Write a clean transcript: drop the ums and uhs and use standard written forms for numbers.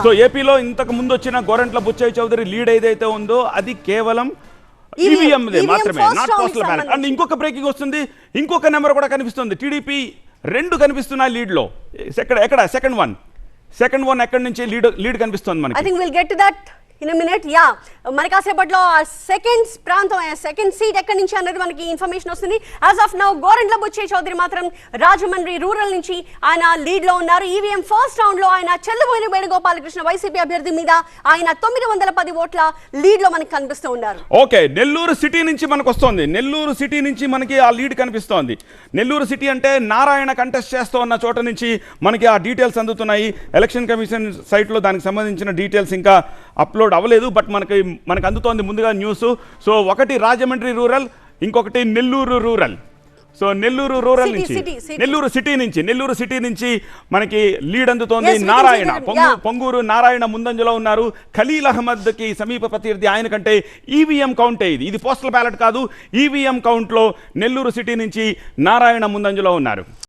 So ఏపీలో ఇంతకు ముందు వచ్చిన గోరంట్ల బుచ్చయ్య చౌదరి లీడ్ ఏదైతే ఉందో అది కేవలం ఈవీఎం మాత్రమే, నాట్ పోస్టల్ బ్యాలెట్. అండ్ ఇంకొక బ్రేకింగ్ వస్తుంది, ఇంకొక నెంబర్ కూడా కనిపిస్తుంది. టీడీపీ 2 కనిపిస్తున్నాయి లీడ్ లో. ఎక్కడ సెకండ్ వన్ ఎక్కడి నుంచి లీడ్ కనిపిస్తుంది మనకి? I think will get to that in minute. Yeah, మనకి కాసేపట్లో సెకండ్ ప్రాంతం, సెకండ్ సీట్ ఎక్కడి నుంచి అనేది మనకి ఇన్ఫర్మేషన్ వస్తుంది. As of now Gorantla Butchaiah Chowdary మాత్రం రాజమండ్రి రూరల్ నుంచి ఆయన లీడ్ లో ఉన్నారు. ఈవీఎం ఫస్ట్ రౌండ్ లో ఆయన చెల్లుబోయిన వేణుగోపాలకృష్ణ వైసీపీ అభ్యర్థి మీద ఆయన 910 ఓట్ల లీడ్ లో మనకి కనిపిస్తూ ఉన్నారు. ఓకే, నెల్లూరు సిటీ నుంచి మనకు వస్తుంది. నెల్లూరు సిటీ నుంచి మనకి ఆ లీడ్ కనిపిస్తోంది. నెల్లూరు సిటీ అంటే నారాయణ కంటెస్ట్ చేస్తూ ఉన్న చోట నుంచి మనకి ఆ డీటెయిల్స్ అందుతున్నాయి. ఎలక్షన్ కమిషన్ సైట్లో దానికి సంబంధించిన డీటెయిల్స్ ఇంకా అప్లోడ్ అవ్వలేదు, బట్ మనకు అందుతోంది ముందుగా న్యూస్. సో ఒకటి రాజమండ్రి రూరల్, ఇంకొకటి Nellore rural. So Nellore rural నుంచి, నెల్లూరు సిటీ నుంచి మనకి లీడ్ అందుతోంది. నారాయణ పొంగూరు నారాయణ ముందంజలో ఉన్నారు. ఖలీల్ అహ్మద్ కి సమీప ప్రత్యర్థి ఆయన కంటే ఈవీఎం కౌంటే ఇది పోస్టల్ బ్యాలెట్ కాదు, ఈవీఎం కౌంట్లో నెల్లూరు సిటీ నుంచి నారాయణ ముందంజలో ఉన్నారు.